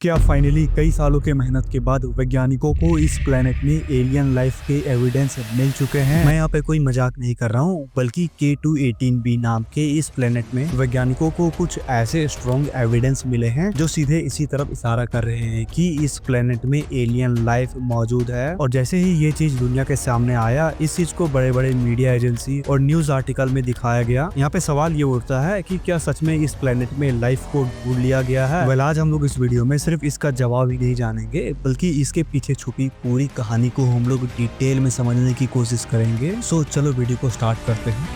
क्या फाइनली कई सालों के मेहनत के बाद वैज्ञानिकों को इस प्लेनेट में एलियन लाइफ के एविडेंस मिल चुके हैं। मैं यहाँ पे कोई मजाक नहीं कर रहा हूँ, बल्कि K2-18b नाम के इस प्लेनेट में वैज्ञानिकों को कुछ ऐसे स्ट्रॉन्ग एविडेंस मिले हैं जो सीधे इसी तरफ इशारा कर रहे हैं कि इस प्लेनेट में एलियन लाइफ मौजूद है। और जैसे ही ये चीज दुनिया के सामने आया, इस चीज को बड़े बड़े मीडिया एजेंसी और न्यूज आर्टिकल में दिखाया गया। यहाँ पे सवाल ये उठता है कि क्या सच में इस प्लेनेट में लाइफ को ढूंढ लिया गया है। वेल, आज हम लोग इस वीडियो में सिर्फ इसका जवाब ही नहीं जानेंगे, बल्कि इसके पीछे छुपी पूरी कहानी को हम लोग डिटेल में समझने की कोशिश करेंगे। सो चलो वीडियो को स्टार्ट करते हैं।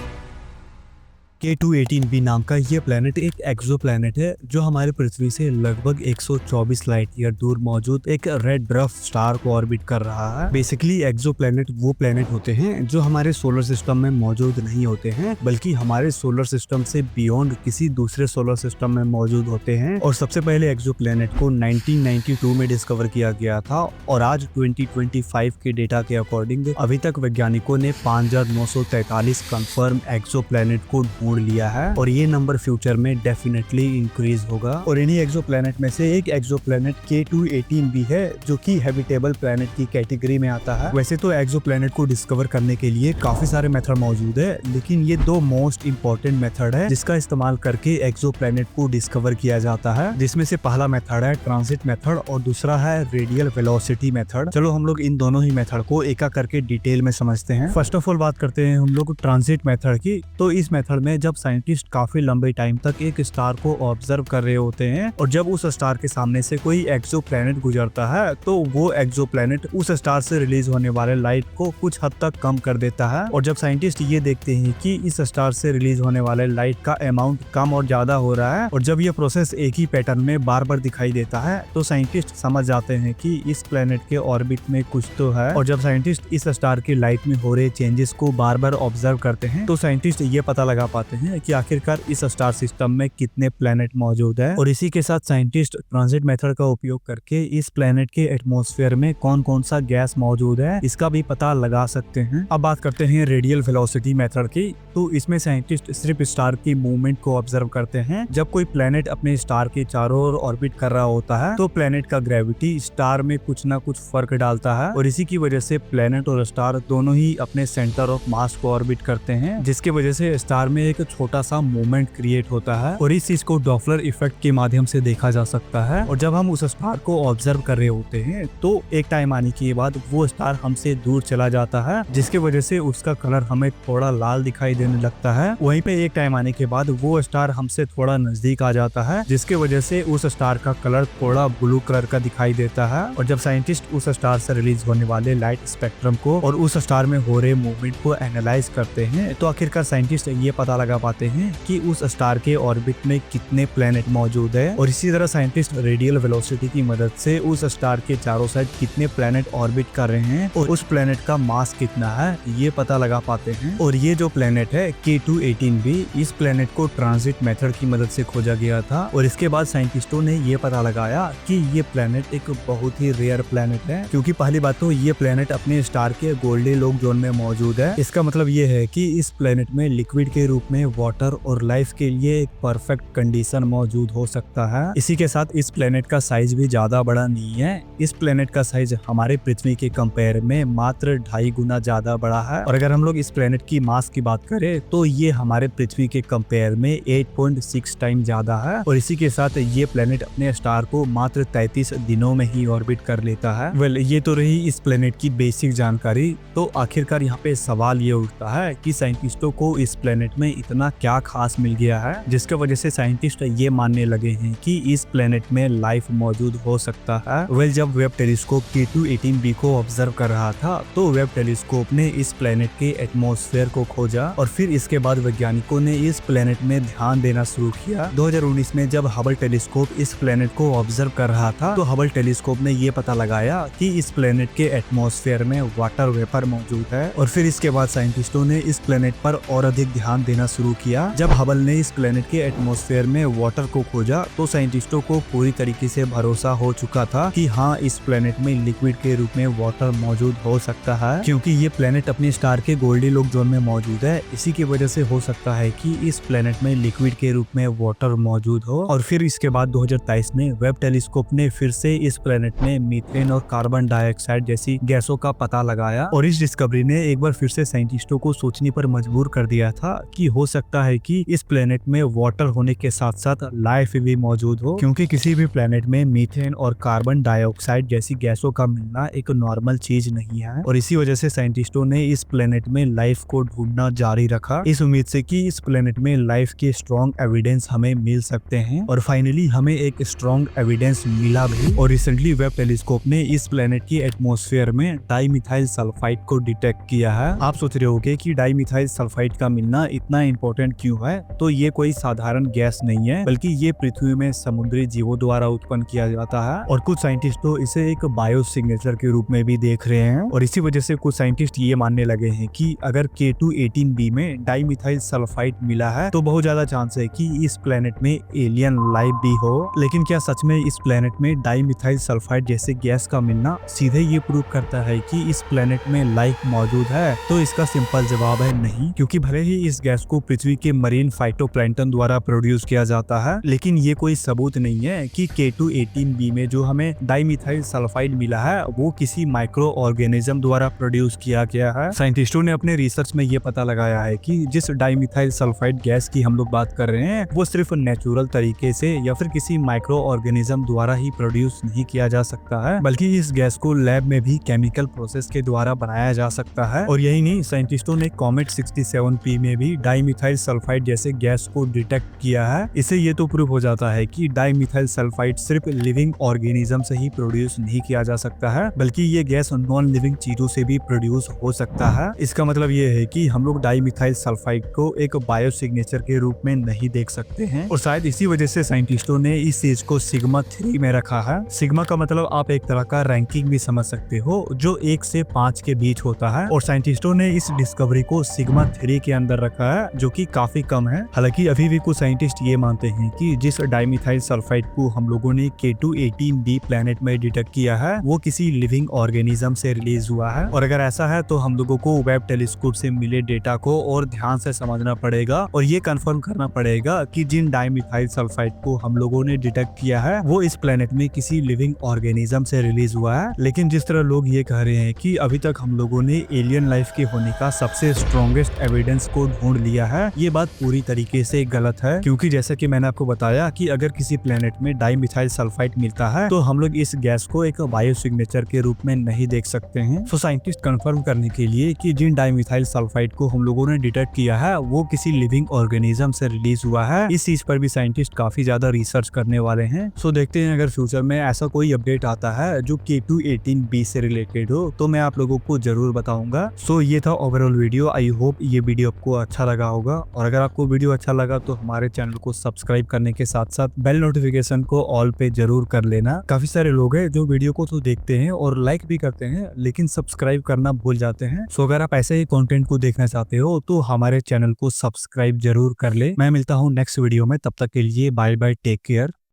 K2-18b नाम का ये प्लेनेट एक एक्सोप्लैनेट है जो हमारे पृथ्वी से लगभग 124 लाइट ईयर दूर मौजूद एक रेड ड्वार्फ स्टार को ऑर्बिट कर रहा है। बेसिकली एक्सोप्लैनेट वो प्लेनेट होते हैं जो हमारे सोलर सिस्टम में मौजूद नहीं होते हैं, बल्कि हमारे सोलर सिस्टम से बियॉन्ड किसी दूसरे सोलर सिस्टम में मौजूद होते हैं। और सबसे पहले एक्सोप्लैनेट को 1992 में डिस्कवर किया गया था और आज 2025 के डेटा के अकॉर्डिंग अभी तक वैज्ञानिकों ने 5943 कंफर्म एक्सोप्लैनेट को लिया है और ये नंबर फ्यूचर में डेफिनेटली इंक्रीज होगा। और इन्हीं एक्सोप्लैनेट में से एक एक्सोप्लैनेट K2-18b है जो कि हैबिटेबल प्लैनेट की कैटेगरी में आता है। वैसे तो एक्सोप्लैनेट को डिस्कवर करने के लिए काफी सारे मेथड मौजूद है, लेकिन ये दो मोस्ट इंपॉर्टेंट मेथड है जिसका इस्तेमाल करके एक्सोप्लैनेट को डिस्कवर किया जाता है, जिसमें से पहला मेथड है ट्रांजिट मेथड और दूसरा है रेडियल वेलोसिटी मेथड। चलो हम लोग इन दोनों ही मेथड को एक करके डिटेल में समझते हैं। फर्स्ट ऑफ ऑल बात करते हैं हम लोग ट्रांजिट मेथड की। तो इस मेथड में जब साइंटिस्ट काफी लंबे टाइम तक एक स्टार को ऑब्जर्व कर रहे होते हैं और जब उस स्टार के सामने से कोई एक्सोप्लैनेट गुजरता है तो वो एक्सोप्लैनेट उस स्टार से रिलीज होने वाले लाइट को कुछ हद तक कम कर देता है। और जब साइंटिस्ट ये देखते हैं कि इस स्टार से रिलीज होने वाले लाइट का अमाउंट कम और ज्यादा हो रहा है और जब ये प्रोसेस एक ही पैटर्न में बार बार दिखाई देता है तो साइंटिस्ट समझ जाते हैं कि इस प्लेनेट के ऑर्बिट में कुछ तो है। और जब साइंटिस्ट इस स्टार की लाइट में हो रहे चेंजेस को बार बार ऑब्जर्व करते हैं तो साइंटिस्ट ये पता लगा पाते हैं कि आखिरकार इस स्टार सिस्टम में कितने प्लेनेट मौजूद है। और इसी के साथ साइंटिस्ट ट्रांजिट मेथड का उपयोग करके इस प्लेनेट के एटमॉस्फेयर में कौन कौन सा गैस मौजूद है इसका भी पता लगा सकते हैं। अब बात करते हैं रेडियल वेलोसिटी मेथड की। तो इसमें साइंटिस्ट सिर्फ स्टार की मूवमेंट को ऑब्जर्व करते हैं। जब कोई प्लेनेट अपने स्टार के चारों ओर ऑर्बिट कर रहा होता है तो प्लेनेट का ग्रेविटी स्टार में कुछ ना कुछ फर्क डालता है और इसी की वजह से प्लेनेट और स्टार दोनों ही अपने सेंटर ऑफ मास को ऑर्बिट करते हैं, जिसकी वजह से स्टार में एक छोटा सा मूवमेंट क्रिएट होता है और इस चीज को डॉपलर इफेक्ट के माध्यम से देखा जा सकता है। और जब हम उस स्टार को ऑब्जर्व कर रहे होते हैं तो एक टाइम आने के बाद वो स्टार हमसे दूर चला जाता है, जिसकी वजह से उसका कलर हमें थोड़ा लाल दिखाई देने लगता है। वहीं पे एक टाइम आने के बाद वो स्टार हमसे थोड़ा नजदीक आ जाता है, जिसकी वजह से उस स्टार का कलर थोड़ा ब्लू कलर का दिखाई देता है। और जब साइंटिस्ट उस स्टार से रिलीज होने वाले लाइट स्पेक्ट्रम को और उस स्टार में हो रहे मूवमेंट को एनालाइज करते हैं तो आखिरकार साइंटिस्ट ये पता लगा पाते हैं कि उस स्टार के ऑर्बिट में कितने प्लेनेट मौजूद है। और इसी तरह साइंटिस्ट रेडियल वेलोसिटी की मदद से उस स्टार के चारों साइड कितने प्लेनेट ऑर्बिट कर रहे हैं और उस प्लेनेट का मास कितना है ये पता लगा पाते हैं। और ये जो प्लेनेट है K2-18b, इस प्लेनेट को ट्रांजिट मेथड की मदद से खोजा गया था और इसके बाद साइंटिस्टों ने ये पता लगाया कि ये प्लेनेट एक बहुत ही रेयर प्लेनेट है, क्योंकि पहली बात तो ये प्लेनेट अपने स्टार के गोल्डीलॉक जोन में मौजूद है। इसका मतलब ये है कि इस प्लेनेट में लिक्विड के रूप में वाटर और लाइफ के लिए एक परफेक्ट कंडीशन मौजूद हो सकता है। इसी के साथ इस प्लेनेट का साइज भी ज्यादा बड़ा नहीं है। इस प्लेनेट का साइज हमारे पृथ्वी के कंपेयर में मात्र 2.5 गुना ज्यादा बड़ा है। और अगर हम लोग इस प्लेनेट की मास की बात करें तो ये हमारे पृथ्वी के कंपेयर में 8.6 टाइम ज्यादा है। और इसी के साथ ये प्लेनेट अपने स्टार को मात्र 33 दिनों में ही ऑर्बिट कर लेता है। वेल, ये तो रही इस प्लेनेट की बेसिक जानकारी। तो आखिरकार यहाँ पे सवाल ये उठता है कि साइंटिस्टों को इस प्लेनेट में इतना क्या खास मिल गया है जिसके वजह से साइंटिस्ट ये मानने लगे हैं कि इस प्लेनेट में लाइफ मौजूद हो सकता है। वेल, जब वेब टेलीस्कोप K2-18b को ऑब्जर्व कर रहा था तो वेब टेलीस्कोप ने इस प्लेनेट के एटमॉस्फेयर को खोजा और फिर इसके बाद वैज्ञानिकों ने इस प्लेनेट में ध्यान देना शुरू किया। 2019 में जब हबल टेलीस्कोप इस प्लेनेट को ऑब्जर्व कर रहा था तो हबल टेलीस्कोप ने ये पता लगाया कि इस प्लेनेट के एटमॉस्फेयर में वाटर वेपर मौजूद है। और फिर इसके बाद साइंटिस्टों ने इस प्लेनेट पर और अधिक ध्यान देना शुरू किया। जब हबल ने इस प्लेनेट के एटमॉस्फेयर में वाटर को खोजा तो साइंटिस्टों को पूरी तरीके से भरोसा हो चुका था कि हाँ, इस प्लेनेट में लिक्विड के रूप में वाटर मौजूद हो सकता है, क्योंकि ये प्लेनेट अपने स्टार के गोल्डीलॉक जोन में मौजूद है। इसी की वजह से हो सकता है कि इस प्लेनेट में लिक्विड के रूप में वाटर मौजूद हो। और फिर इसके बाद 2023 में वेब टेलीस्कोप ने फिर से इस प्लेनेट में मीथेन और कार्बन डाइऑक्साइड जैसी गैसों का पता लगाया, और इस डिस्कवरी ने एक बार फिर से साइंटिस्टों को सोचने पर मजबूर कर दिया था कि हो सकता है कि इस प्लेनेट में वाटर होने के साथ साथ लाइफ भी मौजूद हो, क्योंकि किसी भी प्लेनेट में मीथेन और कार्बन डाइऑक्साइड जैसी गैसों का मिलना एक नॉर्मल चीज नहीं है। और इसी वजह से साइंटिस्टों ने इस प्लेनेट में लाइफ को ढूंढना जारी रखा, इस उम्मीद से कि इस प्लेनेट में लाइफ के स्ट्रॉन्ग एविडेंस हमें मिल सकते हैं। और फाइनली हमें एक स्ट्रॉन्ग एविडेंस मिला भी। और रिसेंटली वेब टेलीस्कोप ने इस प्लेनेट की एटमॉस्फेयर में डाइमिथाइल सल्फाइड को डिटेक्ट किया है। आप सोच रहे होंगे कि डाइमिथाइल सल्फाइड का मिलना इतना इंपॉर्टेंट क्यों है? तो ये कोई साधारण गैस नहीं है, बल्कि ये पृथ्वी में समुद्री जीवों द्वारा उत्पन्न किया जाता है। और कुछ साइंटिस्ट तो इसे एक बायो सिग्नेचर के रूप में भी देख रहे हैं। और इसी वजह से कुछ साइंटिस्ट ये मानने लगे हैं कि अगर K2-18b में डाइमिथाइल सल्फाइड मिला है तो बहुत ज्यादा चांस है कि इस प्लेनेट में एलियन लाइफ भी हो। लेकिन क्या सच में इस प्लेनेट में डाइमिथाइल सल्फाइड जैसे गैस का मिलना सीधे ये प्रूव करता है कि इस प्लेनेट में लाइफ मौजूद है? तो इसका सिंपल जवाब है नहीं, क्योंकि भले ही इस गैस को पृथ्वी के मरीन फाइटोप्लैंक्टन द्वारा प्रोड्यूस किया जाता है, लेकिन ये कोई सबूत नहीं है कि K2-18b में जो हमें डाइमिथाइल सल्फाइड मिला है वो किसी माइक्रो ऑर्गेनिज्म द्वारा प्रोड्यूस किया गया है। साइंटिस्टों ने अपने रिसर्च में ये पता लगाया है कि जिस डाइमिथाइल सल्फाइड गैस की हम लोग बात कर रहे हैं वो सिर्फ नेचुरल तरीके से या फिर किसी माइक्रो ऑर्गेनिज्म द्वारा ही प्रोड्यूस नहीं किया जा सकता है, बल्कि इस गैस को लैब में भी केमिकल प्रोसेस के द्वारा बनाया जा सकता है। और यही नहीं, साइंटिस्टों ने कॉमेट 67P में भी डाइमिथाइल सल्फाइड जैसे गैस को डिटेक्ट किया है। इससे ये तो प्रूव हो जाता है कि डाइमिथाइल सल्फाइड सिर्फ लिविंग ऑर्गेनिज्म से ही प्रोड्यूस नहीं किया जा सकता है, बल्कि ये गैस नॉन लिविंग चीजों से भी प्रोड्यूस हो सकता है। इसका मतलब ये है कि हम लोग डाइमिथाइल सल्फाइड को एक बायो सिग्नेचर के रूप में नहीं देख सकते हैं। और शायद इसी वजह से साइंटिस्टों ने इस चीज को सिग्मा 3 में रखा है। सिग्मा का मतलब आप एक तरह का रैंकिंग भी समझ सकते हो, जो 1 से 5 के बीच होता है। और साइंटिस्टों ने इस डिस्कवरी को सिग्मा 3 के अंदर रखा है, जो कि काफी कम है। हालांकि अभी भी कुछ साइंटिस्ट ये मानते हैं कि जिस डाइमिथाइल सल्फाइड को हम लोगों ने K2-18b प्लेनेट में डिटेक्ट किया है वो किसी लिविंग ऑर्गेनिज्म से रिलीज हुआ है। और अगर ऐसा है तो हम लोगों को वेब टेलीस्कोप से मिले डेटा को और ध्यान से समझना पड़ेगा और ये कंफर्म करना पड़ेगा कि जिन डाइमिथाइल सल्फाइड को हम लोगों ने डिटेक्ट किया है वो इस प्लेनेट में किसी लिविंग ऑर्गेनिज्म से रिलीज हुआ है। लेकिन जिस तरह लोग ये कह रहे हैं कि अभी तक हम लोगों ने एलियन लाइफ के होने का सबसे स्ट्रॉन्गेस्ट एविडेंस को ढूंढ लिया है, ये बात पूरी तरीके से गलत है। क्योंकि जैसा कि मैंने आपको बताया कि अगर किसी प्लेनेट में डाइमिथाइल सल्फाइड मिलता है तो हम लोग इस गैस को एक बायो सिग्नेचर के रूप में नहीं देख सकते हैं। तो साइंटिस्ट कंफर्म करने के लिए कि जिन डाइमिथाइल सल्फाइड को हम लोगों ने डिटेक्ट किया है वो किसी लिविंग ऑर्गेनिज्म से रिलीज हुआ है, इस चीज पर भी साइंटिस्ट काफी ज्यादा रिसर्च करने वाले हैं। सो देखते हैं अगर फ्यूचर में ऐसा कोई अपडेट आता है जो K2-18b से रिलेटेड हो तो मैं आप लोगों को जरूर बताऊंगा। सो ये था ओवरऑल वीडियो। आई होप ये वीडियो आपको अच्छा लगा होगा, और अगर आपको वीडियो अच्छा लगा तो हमारे चैनल को सब्सक्राइब करने के साथ साथ बेल नोटिफिकेशन को ऑल पे जरूर कर लेना। काफी सारे लोग हैं जो वीडियो को तो देखते हैं और लाइक भी करते हैं लेकिन सब्सक्राइब करना भूल जाते हैं। सो अगर आप ऐसे ही कंटेंट को देखना चाहते हो तो हमारे चैनल को सब्सक्राइब जरूर कर ले। मैं मिलता हूँ नेक्स्ट वीडियो में, तब तक के लिए बाय बाय, टेक केयर।